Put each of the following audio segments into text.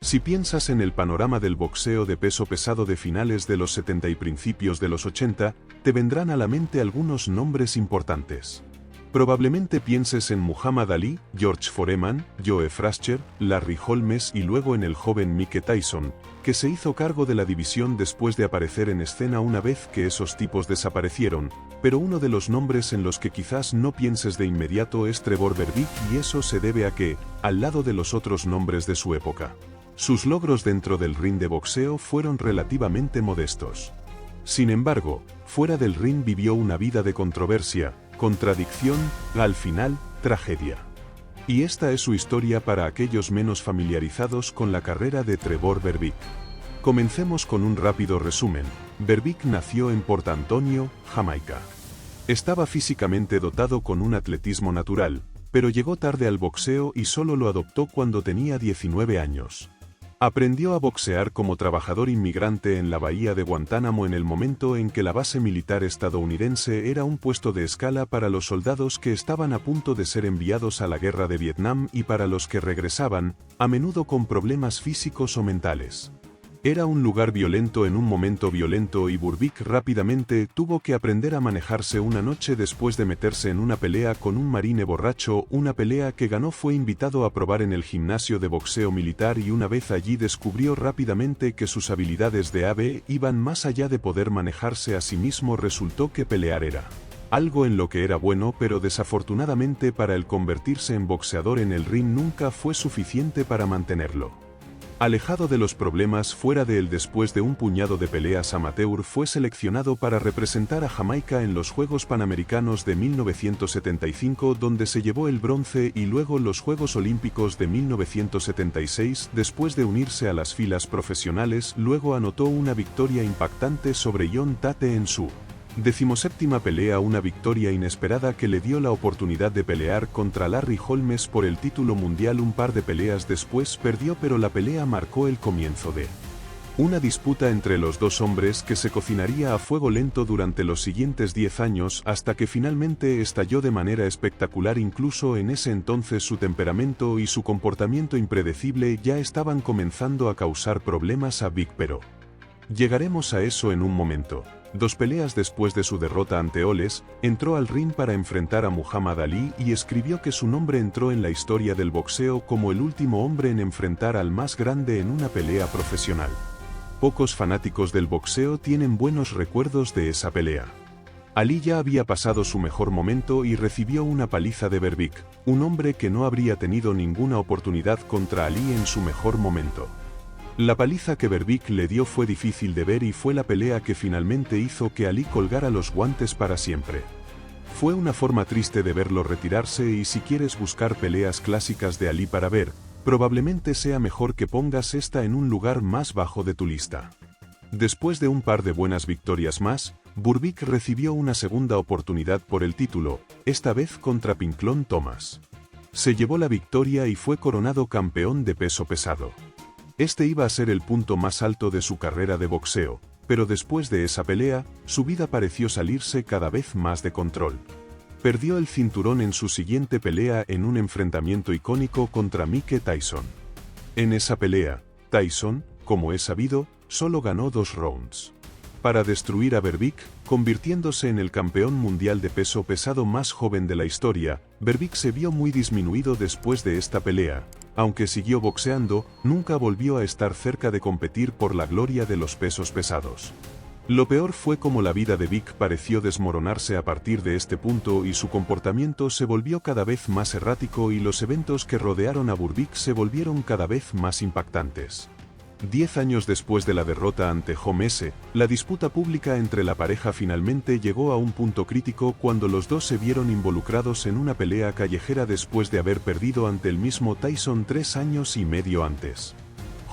Si piensas en el panorama del boxeo de peso pesado de finales de los 70 y principios de los 80, te vendrán a la mente algunos nombres importantes. Probablemente pienses en Muhammad Ali, George Foreman, Joe Frazier, Larry Holmes y luego en el joven Mike Tyson, que se hizo cargo de la división después de aparecer en escena una vez que esos tipos desaparecieron, pero uno de los nombres en los que quizás no pienses de inmediato es Trevor Berbick, y eso se debe a que, al lado de los otros nombres de su época, sus logros dentro del ring de boxeo fueron relativamente modestos. Sin embargo, fuera del ring vivió una vida de controversia, contradicción, al final, tragedia. Y esta es su historia para aquellos menos familiarizados con la carrera de Trevor Berbick. Comencemos con un rápido resumen. Berbick nació en Port Antonio, Jamaica. Estaba físicamente dotado con un atletismo natural, pero llegó tarde al boxeo y solo lo adoptó cuando tenía 19 años. Aprendió a boxear como trabajador inmigrante en la bahía de Guantánamo en el momento en que la base militar estadounidense era un puesto de escala para los soldados que estaban a punto de ser enviados a la guerra de Vietnam y para los que regresaban, a menudo con problemas físicos o mentales. Era un lugar violento en un momento violento y Berbick rápidamente tuvo que aprender a manejarse una noche después de meterse en una pelea con un marine borracho, una pelea que ganó. Fue invitado a probar en el gimnasio de boxeo militar y una vez allí descubrió rápidamente que sus habilidades de AB iban más allá de poder manejarse a sí mismo. Resultó que pelear era algo en lo que era bueno, pero desafortunadamente para él convertirse en boxeador en el ring nunca fue suficiente para mantenerlo. Alejado de los problemas fuera de él después de un puñado de peleas amateur, fue seleccionado para representar a Jamaica en los Juegos Panamericanos de 1975, donde se llevó el bronce, y luego los Juegos Olímpicos de 1976. Después de unirse a las filas profesionales, luego anotó una victoria impactante sobre John Tate en su 17ª pelea, una victoria inesperada que le dio la oportunidad de pelear contra Larry Holmes por el título mundial. Un par de peleas después perdió, pero la pelea marcó el comienzo de una disputa entre los dos hombres que se cocinaría a fuego lento durante los siguientes 10 años hasta que finalmente estalló de manera espectacular. Incluso en ese entonces su temperamento y su comportamiento impredecible ya estaban comenzando a causar problemas a Berbick, pero llegaremos a eso en un momento. 2 peleas después de su derrota ante Holmes, entró al ring para enfrentar a Muhammad Ali y escribió que su nombre entró en la historia del boxeo como el último hombre en enfrentar al más grande en una pelea profesional. Pocos fanáticos del boxeo tienen buenos recuerdos de esa pelea. Ali ya había pasado su mejor momento y recibió una paliza de Berbick, un hombre que no habría tenido ninguna oportunidad contra Ali en su mejor momento. La paliza que Berbick le dio fue difícil de ver y fue la pelea que finalmente hizo que Ali colgara los guantes para siempre. Fue una forma triste de verlo retirarse, y si quieres buscar peleas clásicas de Ali para ver, probablemente sea mejor que pongas esta en un lugar más bajo de tu lista. Después de un par de buenas victorias más, Berbick recibió una segunda oportunidad por el título, esta vez contra Pinklon Thomas. Se llevó la victoria y fue coronado campeón de peso pesado. Este iba a ser el punto más alto de su carrera de boxeo, pero después de esa pelea, su vida pareció salirse cada vez más de control. Perdió el cinturón en su siguiente pelea en un enfrentamiento icónico contra Mike Tyson. En esa pelea, Tyson, como es sabido, solo ganó 2 rounds. Para destruir a Berbick, convirtiéndose en el campeón mundial de peso pesado más joven de la historia, Berbick se vio muy disminuido después de esta pelea. Aunque siguió boxeando, nunca volvió a estar cerca de competir por la gloria de los pesos pesados. Lo peor fue cómo la vida de Berbick pareció desmoronarse a partir de este punto y su comportamiento se volvió cada vez más errático y los eventos que rodearon a Berbick se volvieron cada vez más impactantes. 10 años después de la derrota ante Holmes, la disputa pública entre la pareja finalmente llegó a un punto crítico cuando los dos se vieron involucrados en una pelea callejera después de haber perdido ante el mismo Tyson 3 años y medio antes.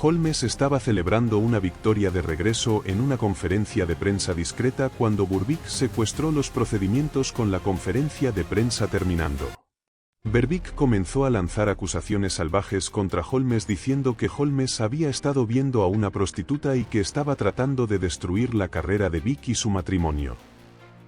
Holmes estaba celebrando una victoria de regreso en una conferencia de prensa discreta cuando Berbick secuestró los procedimientos con la conferencia de prensa terminando. Berbick comenzó a lanzar acusaciones salvajes contra Holmes diciendo que Holmes había estado viendo a una prostituta y que estaba tratando de destruir la carrera de Berbick y su matrimonio.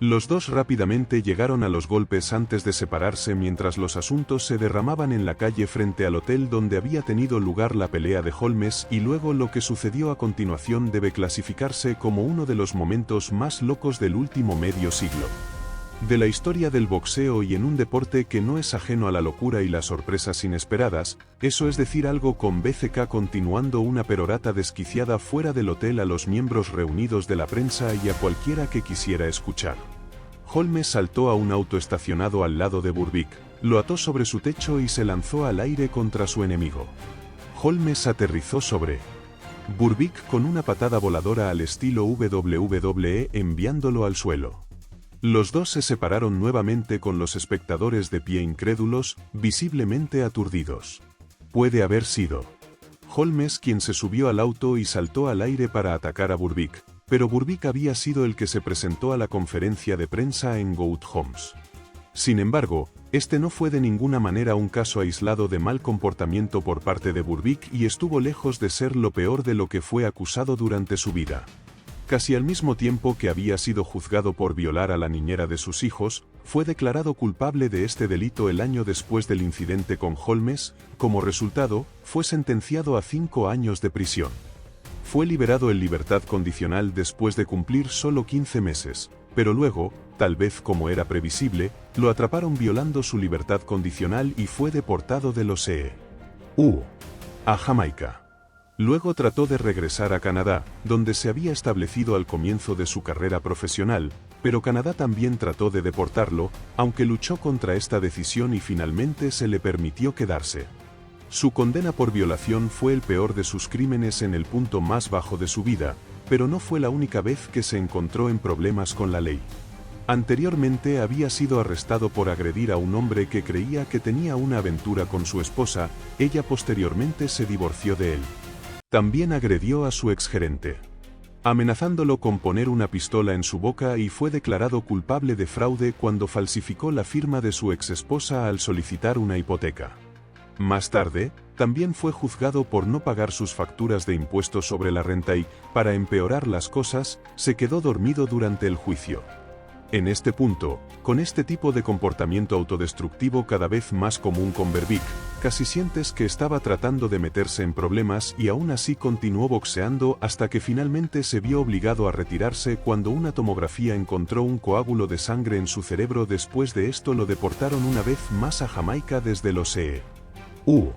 Los dos rápidamente llegaron a los golpes antes de separarse mientras los asuntos se derramaban en la calle frente al hotel donde había tenido lugar la pelea de Holmes, y luego lo que sucedió a continuación debe clasificarse como uno de los momentos más locos del último medio siglo de la historia del boxeo, y en un deporte que no es ajeno a la locura y las sorpresas inesperadas, eso es decir algo con BCK continuando una perorata desquiciada fuera del hotel a los miembros reunidos de la prensa y a cualquiera que quisiera escuchar. Holmes saltó a un auto estacionado al lado de Burbick, lo ató sobre su techo y se lanzó al aire contra su enemigo. Holmes aterrizó sobre Burbick con una patada voladora al estilo WWE enviándolo al suelo. Los dos se separaron nuevamente con los espectadores de pie incrédulos, visiblemente aturdidos. Puede haber sido Holmes quien se subió al auto y saltó al aire para atacar a Burbick, pero Burbick había sido el que se presentó a la conferencia de prensa en Good Homes. Sin embargo, este no fue de ninguna manera un caso aislado de mal comportamiento por parte de Burbick y estuvo lejos de ser lo peor de lo que fue acusado durante su vida. Casi al mismo tiempo que había sido juzgado por violar a la niñera de sus hijos, fue declarado culpable de este delito el año después del incidente con Holmes. Como resultado, fue sentenciado a 5 años de prisión. Fue liberado en libertad condicional después de cumplir solo 15 meses, pero luego, tal vez como era previsible, lo atraparon violando su libertad condicional y fue deportado de los EU a Jamaica. Luego trató de regresar a Canadá, donde se había establecido al comienzo de su carrera profesional, pero Canadá también trató de deportarlo, aunque luchó contra esta decisión y finalmente se le permitió quedarse. Su condena por violación fue el peor de sus crímenes en el punto más bajo de su vida, pero no fue la única vez que se encontró en problemas con la ley. Anteriormente había sido arrestado por agredir a un hombre que creía que tenía una aventura con su esposa. Ella posteriormente se divorció de él. También agredió a su exgerente, amenazándolo con poner una pistola en su boca, y fue declarado culpable de fraude cuando falsificó la firma de su exesposa al solicitar una hipoteca. Más tarde, también fue juzgado por no pagar sus facturas de impuestos sobre la renta y, para empeorar las cosas, se quedó dormido durante el juicio. En este punto, con este tipo de comportamiento autodestructivo cada vez más común con Burbick, casi sientes que estaba tratando de meterse en problemas, y aún así continuó boxeando hasta que finalmente se vio obligado a retirarse cuando una tomografía encontró un coágulo de sangre en su cerebro. Después de esto lo deportaron una vez más a Jamaica desde los EU.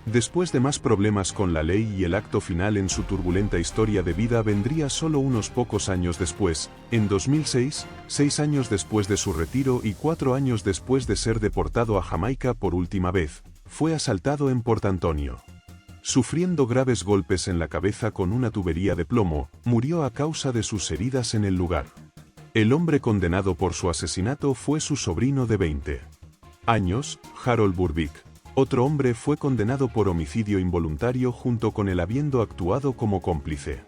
Después de más problemas con la ley y el acto final en su turbulenta historia de vida vendría solo unos pocos años después, en 2006, 6 años después de su retiro y 4 años después de ser deportado a Jamaica por última vez, fue asaltado en Port Antonio. Sufriendo graves golpes en la cabeza con una tubería de plomo, murió a causa de sus heridas en el lugar. El hombre condenado por su asesinato fue su sobrino de 20 años, Harold Burbick. Otro hombre fue condenado por homicidio involuntario junto con él habiendo actuado como cómplice.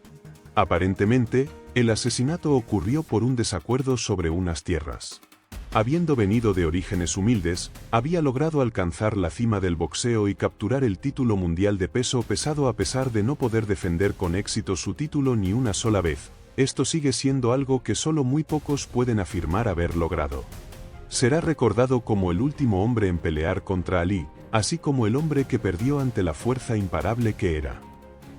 Aparentemente, el asesinato ocurrió por un desacuerdo sobre unas tierras. Habiendo venido de orígenes humildes, había logrado alcanzar la cima del boxeo y capturar el título mundial de peso pesado a pesar de no poder defender con éxito su título ni una sola vez. Esto sigue siendo algo que solo muy pocos pueden afirmar haber logrado. Será recordado como el último hombre en pelear contra Ali, así como el hombre que perdió ante la fuerza imparable que era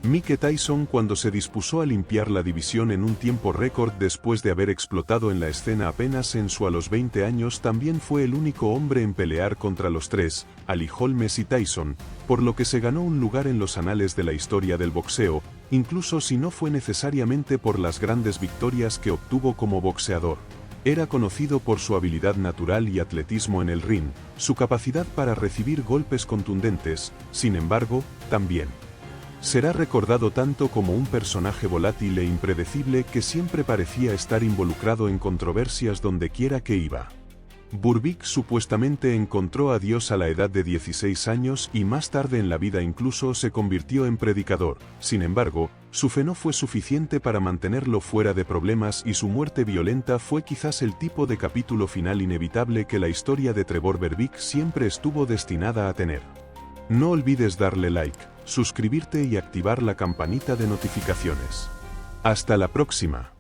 Mike Tyson cuando se dispuso a limpiar la división en un tiempo récord después de haber explotado en la escena apenas a los 20 años. También fue el único hombre en pelear contra los tres, Ali, Holmes y Tyson, por lo que se ganó un lugar en los anales de la historia del boxeo, incluso si no fue necesariamente por las grandes victorias que obtuvo como boxeador. Era conocido por su habilidad natural y atletismo en el ring, su capacidad para recibir golpes contundentes. Sin embargo, también será recordado tanto como un personaje volátil e impredecible que siempre parecía estar involucrado en controversias donde quiera que iba. Burbick supuestamente encontró a Dios a la edad de 16 años y más tarde en la vida incluso se convirtió en predicador. Sin embargo, su fe no fue suficiente para mantenerlo fuera de problemas y su muerte violenta fue quizás el tipo de capítulo final inevitable que la historia de Trevor Burbick siempre estuvo destinada a tener. No olvides darle like, suscribirte y activar la campanita de notificaciones. Hasta la próxima.